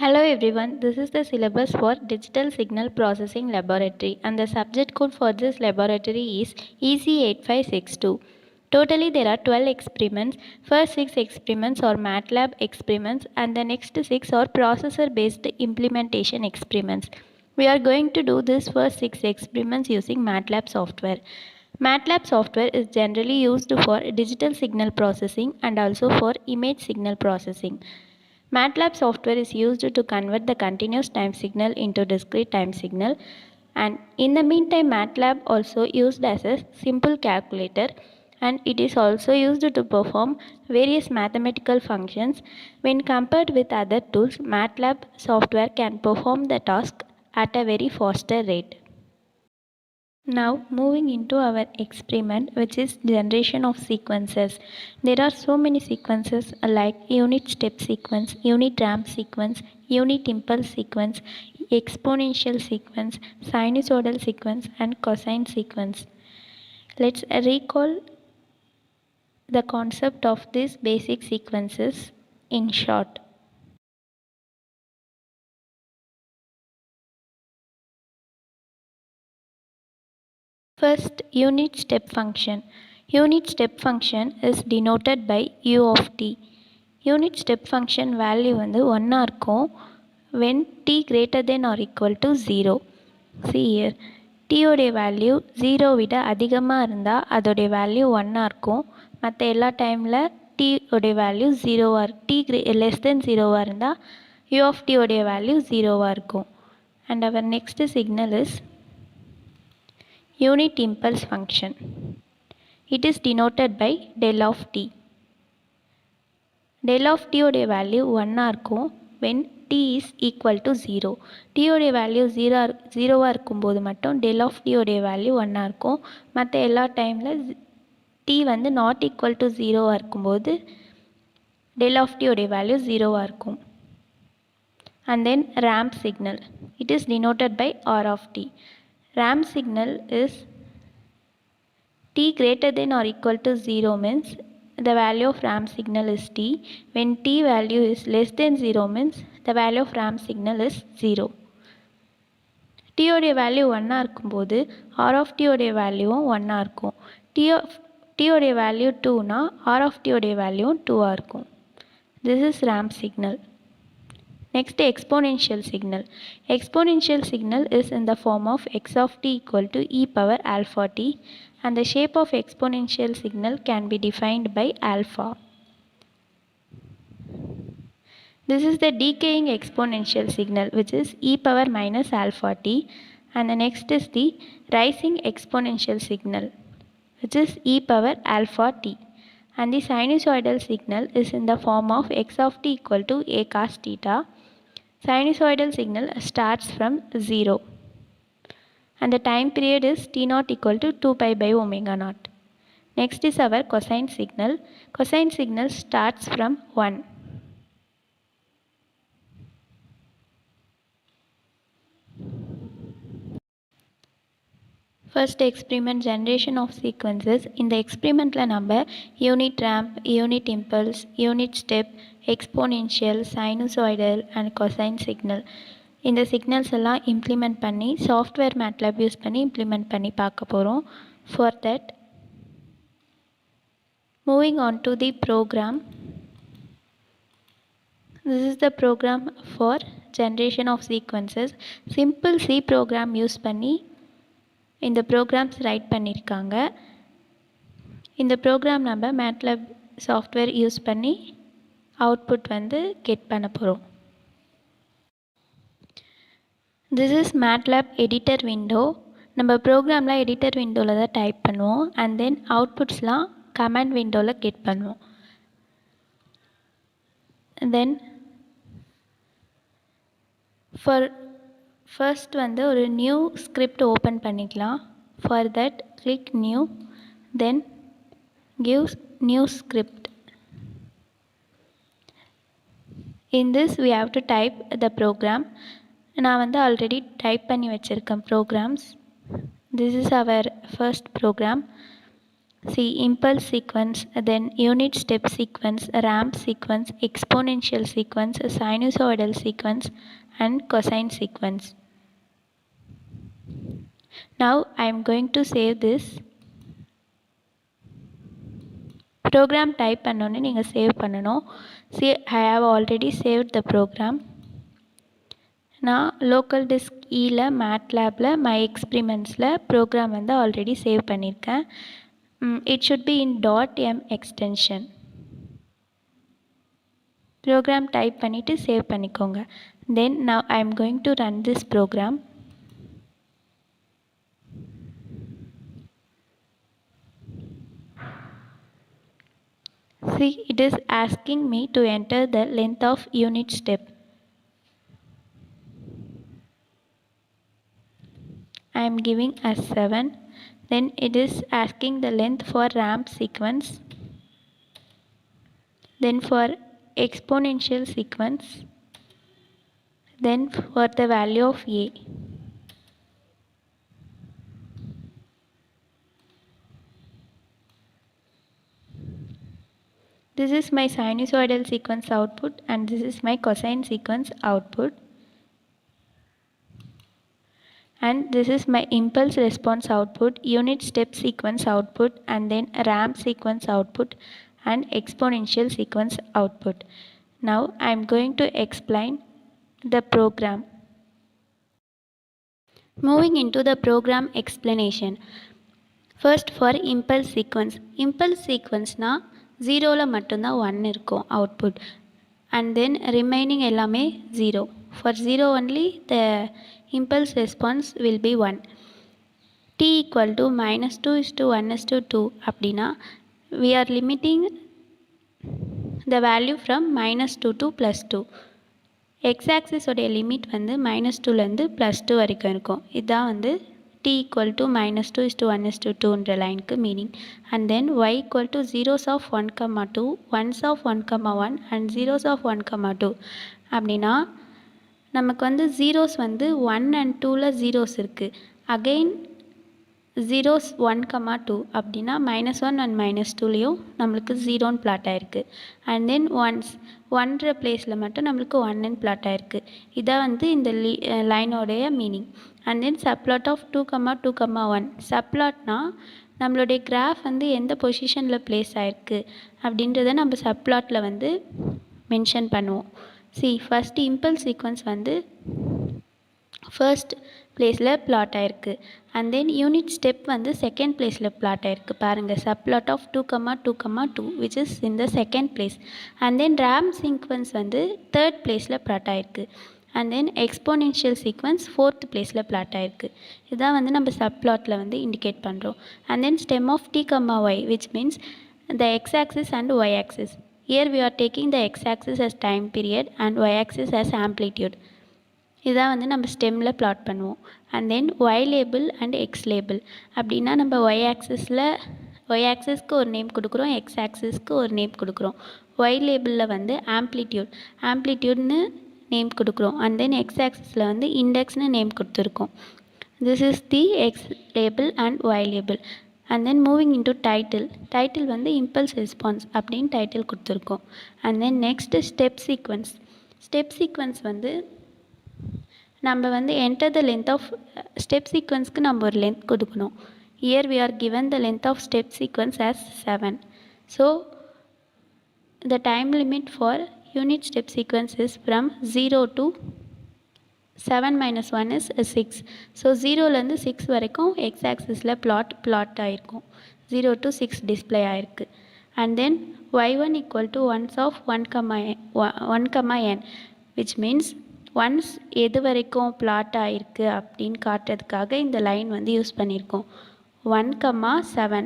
Hello everyone, this is the syllabus for Digital Signal Processing Laboratory and the subject code for this laboratory is EC8562. Totally there are 12 experiments. First 6 experiments are MATLAB experiments and the next 6 are processor based implementation experiments. We are going to do this first 6 experiments using MATLAB software. MATLAB software is generally used for digital signal processing and also for image signal processing. MATLAB software is used to convert the continuous time signal into discrete time signal, and in the meantime MATLAB also used as a simple calculator, and it is also used to perform various mathematical functions. When compared with other tools, MATLAB software can perform the task at a very faster rate. Now moving into our experiment, which is generation of sequences. There are so many sequences like unit step sequence, unit ramp sequence, unit impulse sequence, exponential sequence, sinusoidal sequence and cosine sequence. Let's recall the concept of these basic sequences in short. First, unit step function. Unit step function is denoted by u of t. Unit step function value வந்து 1 இருக்கும் when t greater than or equal to 0. See here, t உடைய value 0 விட அதிகமாக இருந்தால் அதோடைய value 1 இருக்கும். மற்ற எல்லா டைமில் t உடைய வேல்யூ 0 t less than 0 இருந்தால் u of t உடைய வேல்யூ 0 இருக்கும். And our next signal is unit impulse function. It is denoted by del of t. Del of t உடைய வேல்யூ 1 இருக்கும் when t is equal to 0. t உடைய value 0 இருக்கும்போது மட்டும் del of t உடைய value 1 இருக்கும். மற்ற எல்லா டைமில் t வந்து not equal to 0 இருக்கும்போது del of t உடைய வேல்யூ 0 இருக்கும். And then ramp signal. It is denoted by r of t. Ramp signal is t greater than or equal to 0 means the value of ramp signal is t. When t value is less than 0 means the value of ramp signal is 0. t உடைய value 1 இருக்கும்போது r of t உடைய வேல்யூவும் 1 இருக்கும். t உடைய value 2னா r of t உடைய வேல்யூவும் 2 இருக்கும். This is ramp signal. Next, exponential signal. Exponential signal is in the form of x of t equal to e power alpha t, and the shape of exponential signal can be defined by alpha. This is the decaying exponential signal, which is e power minus alpha t, and the next is the rising exponential signal, which is e power alpha t, and the sinusoidal signal is in the form of x of t equal to a cos theta. Sinusoidal signal starts from 0 and the time period is t0 equal to 2 pi by omega naught. Next is our cosine signal. Cosine signal starts from 1. First experiment, generation of sequences. In the experiment number unit ramp, unit impulse, unit step, exponential, sinusoidal and cosine signal. இந்த signals எல்லாம் implement பண்ணி software MATLAB use பண்ணி implement பண்ணி பார்க்க போகிறோம். For that moving on to the program. This is the program for generation of sequences. Simple C program use பண்ணி இந்த programs right பண்ணியிருக்காங்க. இந்த ப்ரோக்ராம் நம்ம மேட்லாப் சாஃப்ட்வேர் யூஸ் பண்ணி அவுட்புட் வந்து கெட் பண்ண போகிறோம். This is MATLAB editor window. நம்ம ப்ரோக்ராம்லாம் எடிட்டர் விண்டோவில் தான் டைப் பண்ணுவோம் அண்ட் தென் அவுட்புட்ஸ்லாம் கமாண்ட் விண்டோவில் கெட் பண்ணுவோம். தென் ஃபர்ஸ்ட் வந்து ஒரு நியூ ஸ்கிரிப்ட் ஓப்பன் பண்ணிக்கலாம். For that click new, then give new script. In this we have to type the program. நான் வந்து ஆல்ரெடி டைப் பண்ணி வச்சுருக்கேன் programs. This is our first program. See impulse sequence, then unit step sequence, ramp sequence, exponential sequence, sinusoidal sequence, and cosine sequence. Now I am going to save this. Program type பண்ணோன்னு நீங்கள் save பண்ணணும். See, I have already saved the program. நான் local disk இயில் மேட்லேபில் my எக்ஸ்பிரிமெண்ட்ஸில் program வந்து already save பண்ணியிருக்கேன். It should be in .m extension. Program type பண்ணிவிட்டு சேவ் பண்ணிக்கோங்க. Then now I am going to run this program. See, it is asking me to enter the length of unit step. I am giving as 7. Then it is asking the length for ramp sequence. Then for exponential sequence. Then for the value of a. This is my sinusoidal sequence output and this is my cosine sequence output. And this is my impulse response output, unit step sequence output, and then ramp sequence output and exponential sequence output. Now I am going to explain the program. Moving into the program explanation. First for impulse sequence. Impulse sequence na 0ல மட்டும்தான் 1 இருக்கும் output and then remaining எல்லாமே 0. For 0 only the impulse response will be 1. T equal to -2:1:2 அப்படின்னா we are limiting the value from -2 to +2. x-axis உடைய limit வந்து -2லேருந்து +2 வரைக்கும் இருக்கும். இதுதான் வந்து t equal to -2:1:2ன்ற லைனுக்கு meaning. And then y equal to zeros of 1, 2, ones of 1, 1 and zeros of 1, 2 அப்படின்னா நமக்கு வந்து ஜீரோஸ் வந்து 1 and 2ல ஜீரோஸ் இருக்குது. அகெயின் ஜீரோஸ் 1, 2 அப்படின்னா -1 and -2லேயும் நம்மளுக்கு ஜீரோன்னு பிளாட் ஆகிருக்கு. அண்ட் தென் ஒன்ஸ் 1ன்ற பிளேஸில் மட்டும் நம்மளுக்கு 1ன்னு பிளாட் ஆகிருக்கு. இதான் வந்து இந்த லைனோடைய meaning. And then subplot of 2, 2, 1. சப்ளாட்னா நம்மளுடைய கிராஃப் வந்து எந்த பொசிஷனில் பிளேஸ் ஆகிருக்கு அப்படின்றத நம்ம சப்ளாட்டில் வந்து மென்ஷன் பண்ணுவோம். See, first impulse sequence வந்து ஃபர்ஸ்ட் பிளேஸில் பிளாட் ஆகிருக்கு. அண்ட் தென் யூனிட் ஸ்டெப் வந்து செகண்ட் பிளேஸில் பிளாட் ஆகிருக்கு. பாருங்கள், subplot of 2, 2, 2 which is in the second place. And then ramp sequence வந்து தேர்ட் பிளேஸில் பிளாட் ஆகிருக்கு. And then exponential sequence fourth பிளேஸில் பிளாட் ஆகிருக்கு. இதுதான் வந்து நம்ம சப்ளாட்டில் வந்து இண்டிகேட் பண்ணுறோம். And then stem of t, y which means the x-axis and y-axis. Here we are taking the x-axis as time period and y-axis as amplitude. இதான் வந்து நம்ம ஸ்டெம்மில் பிளாட் பண்ணுவோம். And then y label and x label அப்படின்னா நம்ம y-axisக்கு ஒரு name கொடுக்குறோம், x-axisக்கு ஒரு name கொடுக்குறோம். y லேபிளில் வந்து ஆம்ப்ளிடியூட்னு நேம் கொடுக்குறோம். அண்ட் தென் x-axisல வந்து இண்டெக்ஸ்னு நேம் கொடுத்துருக்கோம். This is the x label and y label. And then moving into title வந்து இம்பல்ஸ் ரெஸ்பான்ஸ் அப்படின்னு டைட்டில் கொடுத்துருக்கோம். And then next step sequence வந்து நம்ம வந்து enter the length of step சீக்வன்ஸ்க்கு நம்ம ஒரு லென்த் கொடுக்கணும். Here we are given the length of step sequence as 7. So the time limit for unit step sequence is from 0 to 7 minus 1 is 6. So 0லேருந்து 6 வரைக்கும் x-axisல plot ஆகிருக்கும். 0 to 6 display ஆகிருக்கு. And then y1 equal to ones of 1, n which means once எது வரைக்கும் plot ஆகிருக்கு அப்படின்னு காட்டுறதுக்காக இந்த line வந்து யூஸ் பண்ணியிருக்கோம். 1, 7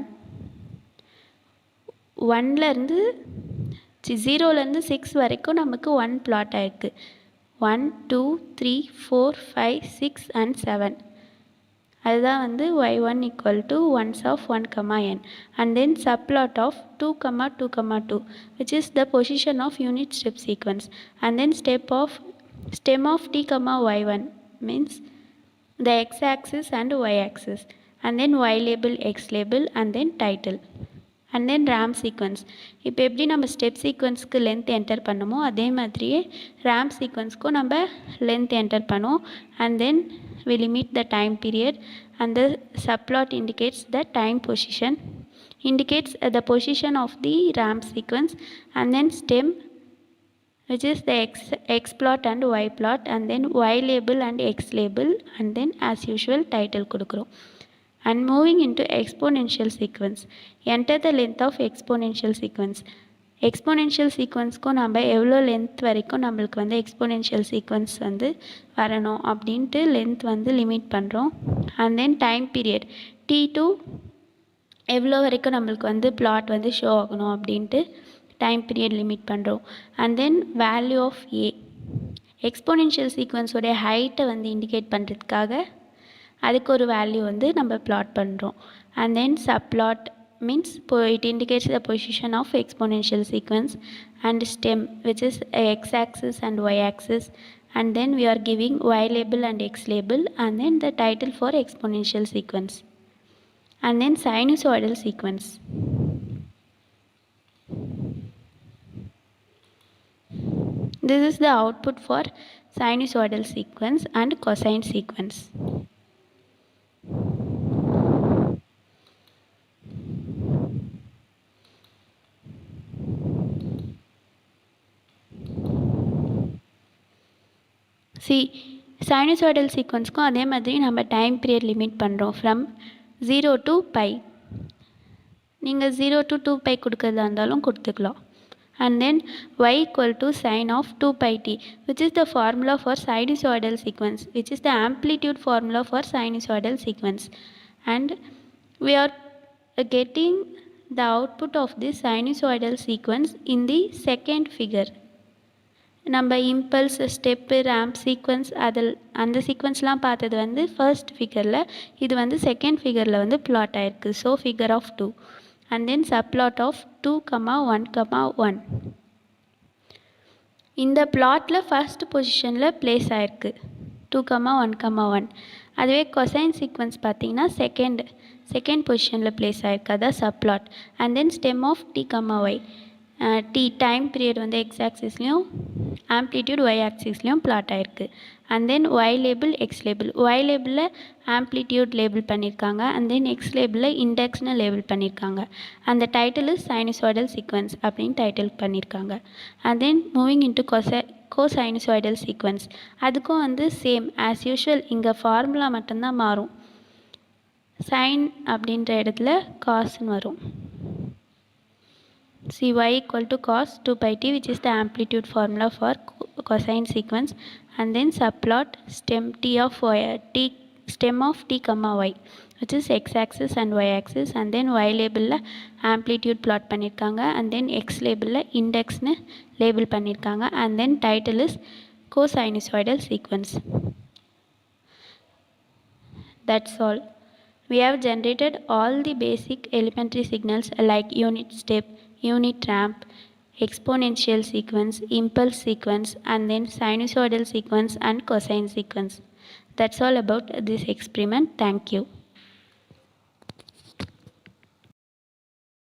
0லேருந்து 6 வரைக்கும் நமக்கு 1 பிளாட் ஆகிருக்கு. 1, 2, 3, 4, 5, 6 and 7. அதுதான் வந்து y1 equal to ones of 1, n and then subplot of 2, 2, 2 which is the position of unit step sequence and then stem of t, y1 means the x-axis and y-axis and then y label, x label and then title. and then ramp sequence. இப்போ எப்படி நம்ம step சீக்வன்ஸ்க்கு length enter பண்ணுமோ அதே மாதிரியே ramp சீக்வன்ஸ்க்கும் நம்ம length enter பண்ணுவோம். and then we limit the time period and the subplot indicates the time position, indicates the position of the ramp sequence, and then stem which is the x plot and y plot, and then y label and x label, and then as usual title கொடுக்குறோம். and moving into exponential sequence, enter the length of exponential sequence. Exponential சீக்வன்ஸ்க்கும் நம்ம எவ்வளோ length வரைக்கும் நம்மளுக்கு வந்து exponential sequence வந்து வரணும் அப்படின்ட்டு லென்த் வந்து லிமிட் பண்ணுறோம். And then time period t2 எவ்வளோ வரைக்கும் நம்மளுக்கு வந்து பிளாட் வந்து ஷோ ஆகணும் அப்படின்ட்டு டைம் பீரியட் லிமிட் பண்ணுறோம். And then value of A, exponential சீக்வன்ஸோடைய ஹைட்டை வந்து இண்டிகேட் பண்ணுறதுக்காக அதுக்கு ஒரு வேல்யூ வந்து நம்ம பிளாட் பண்ணுறோம். And then subplot means it indicates the position of exponential sequence, and stem which is x-axis and y-axis, and then we are giving y label and x label, and then the title for exponential sequence, and then sinusoidal sequence. This is the output for sinusoidal sequence and cosine sequence. Sinusoidal சீக்வன்ஸ்க்கும் அதே மாதிரி நம்ம time period limit பண்ணுறோம் from 0 to π. நீங்கள் 0 to 2π கொடுக்கறதா இருந்தாலும் கொடுத்துக்கலாம். and then y equal to sine of 2πt, which is the formula for sinusoidal sequence, which is the amplitude formula for sinusoidal sequence. and we are getting the output of this sinusoidal sequence in the second figure. நம்ம impulse step ramp sequence அதில் அந்த சீக்வன்ஸ்லாம் பார்த்தது வந்து first ஃபிகரில், இது வந்து second ஃபிகரில் வந்து plot ஆகிருக்கு. So figure of 2 and then subplot of 2,1,1. இந்த பிளாட்டில் ஃபர்ஸ்ட் பொசிஷனில் பிளேஸ் ஆகிருக்கு 2,1,1. அதுவே கொசைன் சீக்வன்ஸ் பார்த்திங்கன்னா செகண்ட் பொசிஷனில் பிளேஸ் ஆகிருக்கு, அதான் subplot. And then stem of t,y, time period வந்து எக்ஸ் ஆக்சிஸ்லேயும் ஆம்ப்ளிடியூட் ஒய் ஆக்சிஸ்லேயும் பிளாட் ஆகிருக்கு. And then y label x label, y லேபிளில் ஆம்ப்ளிடியூட் லேபிள் பண்ணியிருக்காங்க, அண்ட் தென் எக்ஸ் லேபிளில் இண்டெக்ஸ்னு லேபிள் பண்ணியிருக்காங்க. அந்த டைட்டில் இஸ் சைனசாய்டல் சீக்வன்ஸ் அப்படின்னு டைட்டில் பண்ணியிருக்காங்க. And then moving into cosinusoidal sequence, அதுக்கும் வந்து சேம் ஆஸ் யூஷுவல், இங்கே ஃபார்முலா மட்டும்தான் மாறும். சைன் அப்படின்ற இடத்துல காசுன்னு வரும். See y equal to cos 2πt, which is the amplitude formula for cosine sequence, and then subplot stem stem of t comma y, which is x axis and y axis, and then y label la amplitude plot பண்ணிருக்காங்க, and then x label la index னு label பண்ணிருக்காங்க, and then title is cosinusoidal sequence. That's all. We have generated all the basic elementary signals like unit step, unit ramp, exponential sequence, impulse sequence, and then sinusoidal sequence and cosine sequence. That's all about this experiment. Thank you.